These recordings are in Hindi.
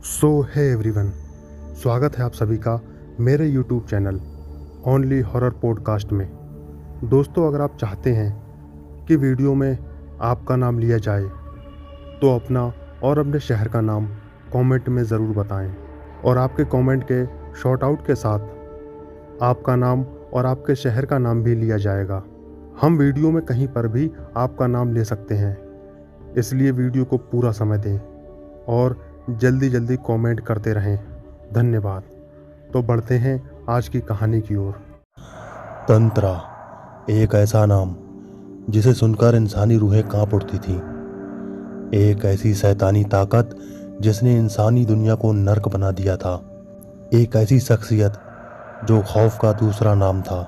सो है एवरीवन, स्वागत है आप सभी का मेरे YouTube channel only horror podcast में। दोस्तों, अगर आप चाहते हैं कि वीडियो में आपका नाम लिया जाए तो अपना और अपने शहर का नाम कमेंट में ज़रूर बताएं और आपके कमेंट के शॉर्ट आउट के साथ आपका नाम और आपके शहर का नाम भी लिया जाएगा। हम वीडियो में कहीं पर भी आपका नाम ले सकते हैं, इसलिए वीडियो को पूरा समय दें और जल्दी जल्दी कमेंट करते रहें। धन्यवाद। तो बढ़ते हैं आज की कहानी की ओर। तंत्रा, एक ऐसा नाम जिसे सुनकर इंसानी रूहें कांप उठती थीं। एक ऐसी शैतानी ताकत जिसने इंसानी दुनिया को नर्क बना दिया था। एक ऐसी शख्सियत जो खौफ का दूसरा नाम था।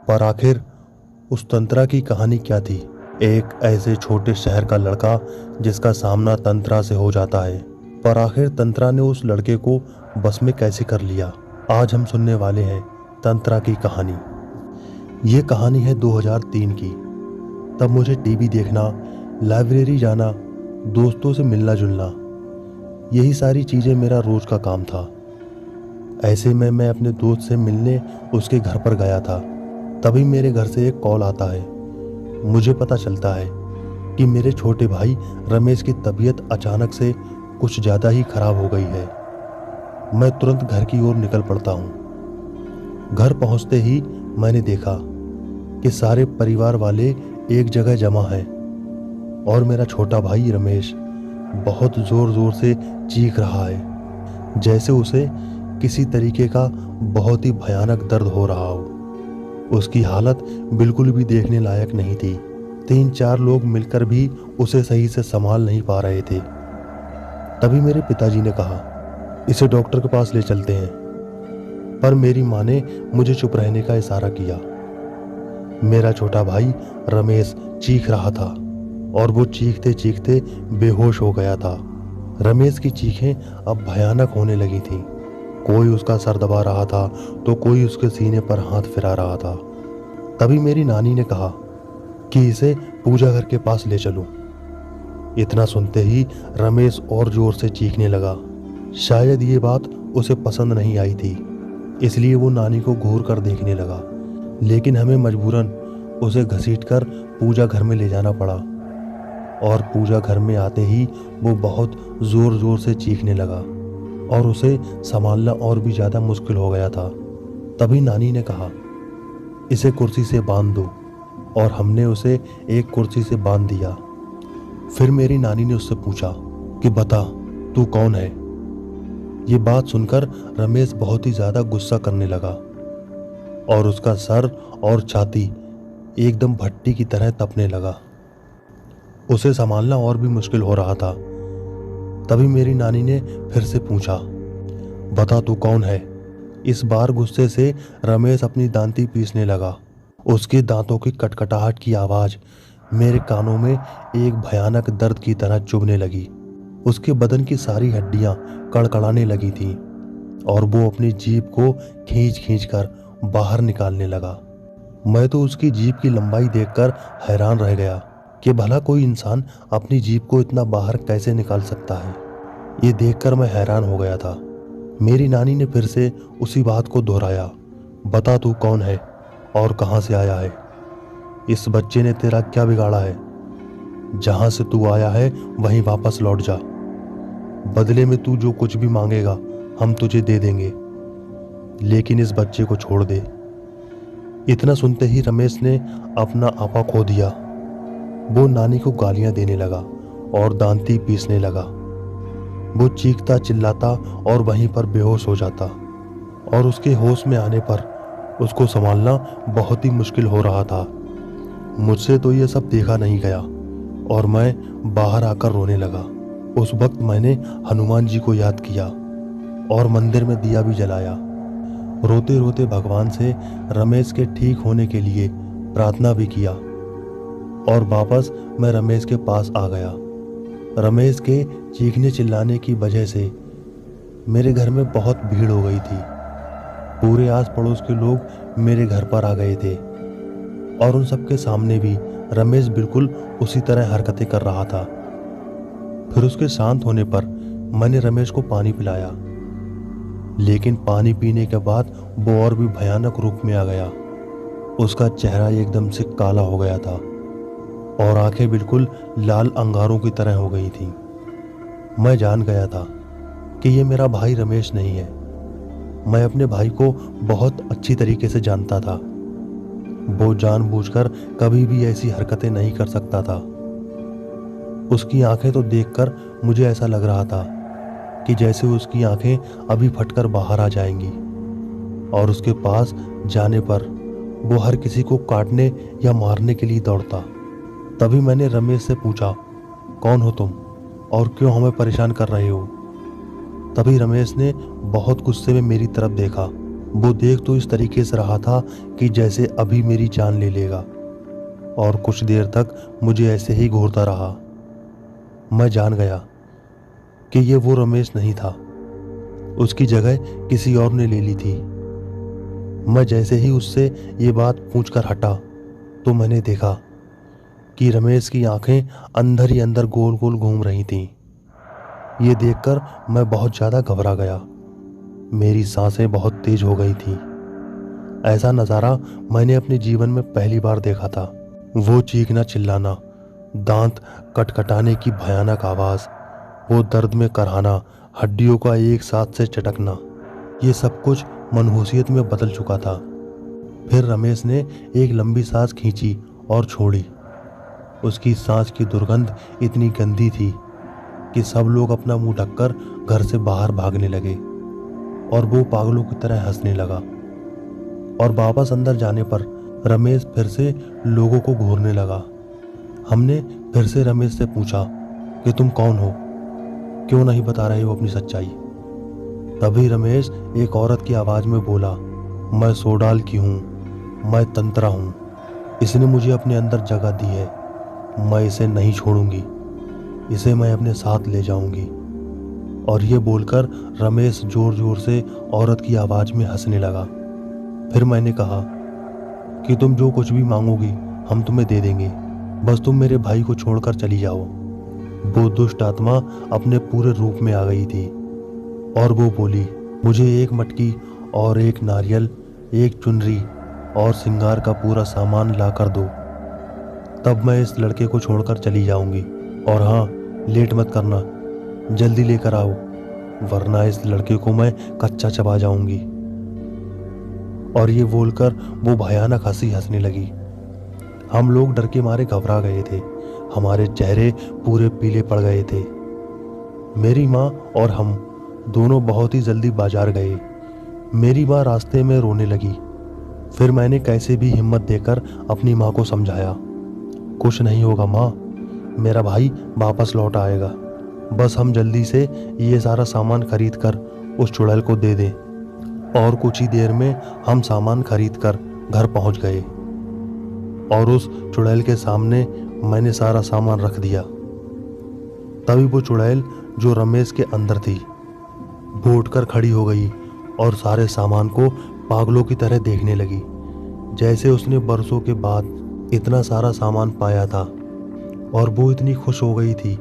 पर आखिर उस तंत्रा की कहानी क्या थी? एक ऐसे छोटे शहर का लड़का जिसका सामना तंत्रा से हो जाता है, पर आखिर तंत्रा ने उस लड़के को बस में कैसे कर लिया? आज हम सुनने वाले हैं तंत्रा की कहानी। ये कहानी है 2003 की। तब मुझे टीवी देखना, लाइब्रेरी जाना, दोस्तों से मिलना जुलना, यही सारी चीज़ें मेरा रोज का काम था। ऐसे में मैं अपने दोस्त से मिलने उसके घर पर गया था। तभी मेरे घर से एक कॉल आता है। मुझे पता चलता है कि मेरे छोटे भाई रमेश की तबीयत अचानक से कुछ ज़्यादा ही खराब हो गई है। मैं तुरंत घर की ओर निकल पड़ता हूँ। घर पहुँचते ही मैंने देखा कि सारे परिवार वाले एक जगह जमा हैं और मेरा छोटा भाई रमेश बहुत ज़ोर ज़ोर से चीख रहा है, जैसे उसे किसी तरीके का बहुत ही भयानक दर्द हो रहा हो। उसकी हालत बिल्कुल भी देखने लायक नहीं थी। 3-4 लोग मिलकर भी उसे सही से संभाल नहीं पा रहे थे। तभी मेरे पिताजी ने कहा, इसे डॉक्टर के पास ले चलते हैं। पर मेरी माँ ने मुझे चुप रहने का इशारा किया। मेरा छोटा भाई रमेश चीख रहा था और वो चीखते चीखते बेहोश हो गया था। रमेश की चीखें अब भयानक होने लगी थीं। कोई उसका सर दबा रहा था तो कोई उसके सीने पर हाथ फिरा रहा था। तभी मेरी नानी ने कहा कि इसे पूजा घर के पास ले चलूं। इतना सुनते ही रमेश और जोर से चीखने लगा। शायद ये बात उसे पसंद नहीं आई थी, इसलिए वो नानी को घूर कर देखने लगा। लेकिन हमें मजबूरन उसे घसीटकर पूजा घर में ले जाना पड़ा और पूजा घर में आते ही वो बहुत जोर जोर से चीखने लगा और उसे संभालना और भी ज़्यादा मुश्किल हो गया था। तभी नानी ने कहा, इसे कुर्सी से बांध दो, और हमने उसे एक कुर्सी से बांध दिया। फिर मेरी नानी ने उससे पूछा कि बता, तू कौन है? ये बात सुनकर रमेश बहुत ही ज़्यादा गुस्सा करने लगा और उसका सर और छाती एकदम भट्टी की तरह तपने लगा। उसे संभालना और भी मुश्किल हो रहा था। तभी मेरी नानी ने फिर से पूछा, बता तू कौन है? इस बार गुस्से से रमेश अपनी दांती पीसने लगा। उसके दांतों की कटकटाहट की आवाज़ मेरे कानों में एक भयानक दर्द की तरह चुभने लगी। उसके बदन की सारी हड्डियां कड़कड़ाने लगी थीं और वो अपनी जीभ को खींच खींच कर बाहर निकालने लगा। मैं तो उसकी जीभ की लंबाई देखकर हैरान रह गया कि भला कोई इंसान अपनी जीभ को इतना बाहर कैसे निकाल सकता है। ये देखकर मैं हैरान हो गया था। मेरी नानी ने फिर से उसी बात को दोहराया, बता तू कौन है और कहाँ से आया है? इस बच्चे ने तेरा क्या बिगाड़ा है? जहां से तू आया है वहीं वापस लौट जा। बदले में तू जो कुछ भी मांगेगा हम तुझे दे देंगे, लेकिन इस बच्चे को छोड़ दे। इतना सुनते ही रमेश ने अपना आपा खो दिया। वो नानी को गालियां देने लगा और दांती पीसने लगा। वो चीखता चिल्लाता और वहीं पर बेहोश हो जाता और उसके होश में आने पर उसको संभालना बहुत ही मुश्किल हो रहा था। मुझसे तो ये सब देखा नहीं गया और मैं बाहर आकर रोने लगा। उस वक्त मैंने हनुमान जी को याद किया और मंदिर में दिया भी जलाया। रोते रोते भगवान से रमेश के ठीक होने के लिए प्रार्थना भी किया और वापस मैं रमेश के पास आ गया। रमेश के चीखने चिल्लाने की वजह से मेरे घर में बहुत भीड़ हो गई थी। पूरे आस पड़ोस के लोग मेरे घर पर आ गए थे और उन सबके सामने भी रमेश बिल्कुल उसी तरह हरकतें कर रहा था। फिर उसके शांत होने पर मैंने रमेश को पानी पिलाया, लेकिन पानी पीने के बाद वो और भी भयानक रूप में आ गया। उसका चेहरा एकदम से काला हो गया था और आंखें बिल्कुल लाल अंगारों की तरह हो गई थीं। मैं जान गया था कि ये मेरा भाई रमेश नहीं है। मैं अपने भाई को बहुत अच्छी तरीके से जानता था। वो जानबूझकर कभी भी ऐसी हरकतें नहीं कर सकता था। उसकी आंखें तो देखकर मुझे ऐसा लग रहा था कि जैसे उसकी आंखें अभी फटकर बाहर आ जाएंगी, और उसके पास जाने पर वो हर किसी को काटने या मारने के लिए दौड़ता। तभी मैंने रमेश से पूछा, कौन हो तुम और क्यों हमें परेशान कर रहे हो? तभी रमेश ने बहुत गुस्से में मेरी तरफ देखा। वो देख तो इस तरीके से रहा था कि जैसे अभी मेरी जान ले लेगा, और कुछ देर तक मुझे ऐसे ही घूरता रहा। मैं जान गया कि ये वो रमेश नहीं था, उसकी जगह किसी और ने ले ली थी। मैं जैसे ही उससे ये बात पूछकर हटा तो मैंने देखा कि रमेश की आंखें अंदर ही अंदर गोल गोल घूम रही थीं। ये देखकर मैं बहुत ज़्यादा घबरा गया। मेरी सांसें बहुत तेज हो गई थी। ऐसा नज़ारा मैंने अपने जीवन में पहली बार देखा था। वो चीखना चिल्लाना, दांत कटकटाने की भयानक आवाज़, वो दर्द में कराहना, हड्डियों का एक साथ से चटकना, ये सब कुछ मनहूसियत में बदल चुका था। फिर रमेश ने एक लंबी सांस खींची और छोड़ी। उसकी सांस की दुर्गंध इतनी गंदी थी कि सब लोग अपना मुंह ढककर घर से बाहर भागने लगे, और वो पागलों की तरह हंसने लगा। और वापस अंदर जाने पर रमेश फिर से लोगों को घूरने लगा। हमने फिर से रमेश से पूछा कि तुम कौन हो, क्यों नहीं बता रहे हो अपनी सच्चाई? तभी रमेश एक औरत की आवाज़ में बोला, मैं सोडाल की हूँ, मैं तंत्रा हूँ। इसने मुझे अपने अंदर जगह दी है, मैं इसे नहीं छोड़ूंगी, इसे मैं अपने साथ ले जाऊंगी। और ये बोलकर रमेश जोर जोर से औरत की आवाज़ में हंसने लगा। फिर मैंने कहा कि तुम जो कुछ भी मांगोगी हम तुम्हें दे देंगे, बस तुम मेरे भाई को छोड़कर चली जाओ। वो दुष्ट आत्मा अपने पूरे रूप में आ गई थी और वो बोली, मुझे एक मटकी और एक नारियल, एक चुनरी और श्रृंगार का पूरा सामान ला कर दो, तब मैं इस लड़के को छोड़कर चली जाऊंगी। और हाँ, लेट मत करना, जल्दी लेकर आओ, वरना इस लड़के को मैं कच्चा चबा जाऊंगी। और ये बोलकर वो भयानक हंसी हंसने लगी। हम लोग डर के मारे घबरा गए थे, हमारे चेहरे पूरे पीले पड़ गए थे। मेरी माँ और हम दोनों बहुत ही जल्दी बाजार गए। मेरी माँ रास्ते में रोने लगी। फिर मैंने कैसे भी हिम्मत देकर अपनी माँ को समझाया, कुछ नहीं होगा माँ, मेरा भाई वापस लौट आएगा, बस हम जल्दी से ये सारा सामान खरीद कर उस चुड़ैल को दे दें। और कुछ ही देर में हम सामान खरीद कर घर पहुंच गए और उस चुड़ैल के सामने मैंने सारा सामान रख दिया। तभी वो चुड़ैल जो रमेश के अंदर थी वो उठकर खड़ी हो गई और सारे सामान को पागलों की तरह देखने लगी, जैसे उसने बरसों के बाद इतना सारा सामान पाया था। और वो इतनी खुश हो गई थी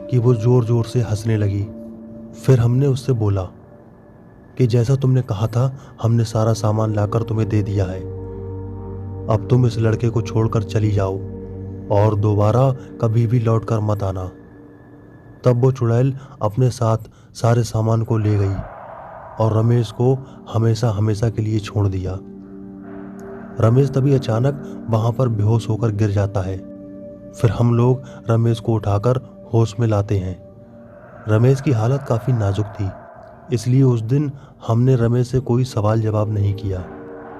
कि वो जोर जोर से हंसने लगी। फिर हमने उससे बोला कि जैसा तुमने कहा था हमने सारा सामान लाकर तुम्हें दे दिया है, अब तुम इस लड़के को छोड़कर चली जाओ और दोबारा कभी भी लौटकर मत आना। तब वो चुड़ैल अपने साथ सारे सामान को ले गई और रमेश को हमेशा हमेशा के लिए छोड़ दिया। रमेश तभी अचानक वहां पर बेहोश होकर गिर जाता है। फिर हम लोग रमेश को उठाकर होश में लाते हैं। रमेश की हालत काफ़ी नाजुक थी, इसलिए उस दिन हमने रमेश से कोई सवाल जवाब नहीं किया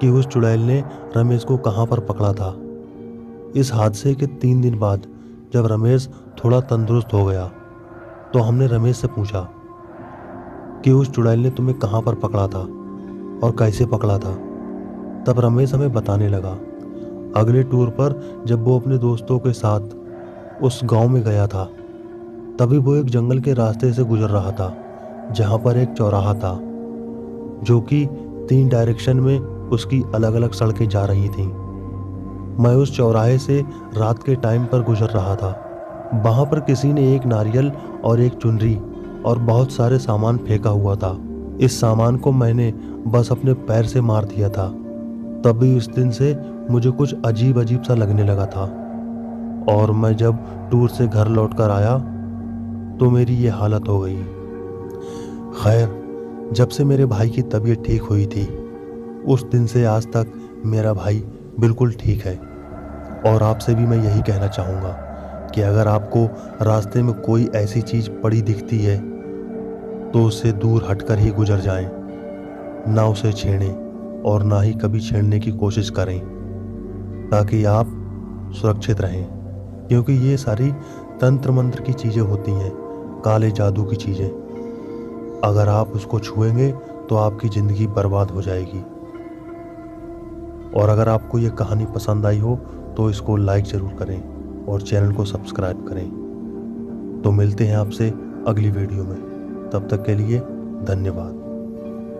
कि उस चुड़ैल ने रमेश को कहाँ पर पकड़ा था। इस हादसे के 3 दिन बाद जब रमेश थोड़ा तंदुरुस्त हो गया तो हमने रमेश से पूछा कि उस चुड़ैल ने तुम्हें कहाँ पर पकड़ा था और कैसे पकड़ा था। तब रमेश हमें बताने लगा, अगले टूर पर जब वो अपने दोस्तों के साथ उस गांव में गया था, तभी वो एक जंगल के रास्ते से गुजर रहा था जहां पर एक चौराहा था जो कि 3 डायरेक्शन में उसकी अलग अलग सड़कें जा रही थीं। मैं उस चौराहे से रात के टाइम पर गुजर रहा था। वहां पर किसी ने एक नारियल और एक चुनरी और बहुत सारे सामान फेंका हुआ था। इस सामान को मैंने बस अपने पैर से मार दिया था। तभी उस दिन से मुझे कुछ अजीब अजीब सा लगने लगा था। और मैं जब टूर से घर लौट कर आया तो मेरी ये हालत हो गई। खैर, जब से मेरे भाई की तबीयत ठीक हुई थी उस दिन से आज तक मेरा भाई बिल्कुल ठीक है। और आपसे भी मैं यही कहना चाहूँगा कि अगर आपको रास्ते में कोई ऐसी चीज़ पड़ी दिखती है तो उससे दूर हटकर ही गुजर जाएं। ना उसे छेड़ें और ना ही कभी छेड़ने की कोशिश करें, ताकि आप सुरक्षित रहें। क्योंकि ये सारी तंत्र मंत्र की चीज़ें होती हैं, काले जादू की चीज़ें। अगर आप उसको छुएंगे तो आपकी ज़िंदगी बर्बाद हो जाएगी। और अगर आपको ये कहानी पसंद आई हो तो इसको लाइक ज़रूर करें और चैनल को सब्सक्राइब करें। तो मिलते हैं आपसे अगली वीडियो में। तब तक के लिए धन्यवाद।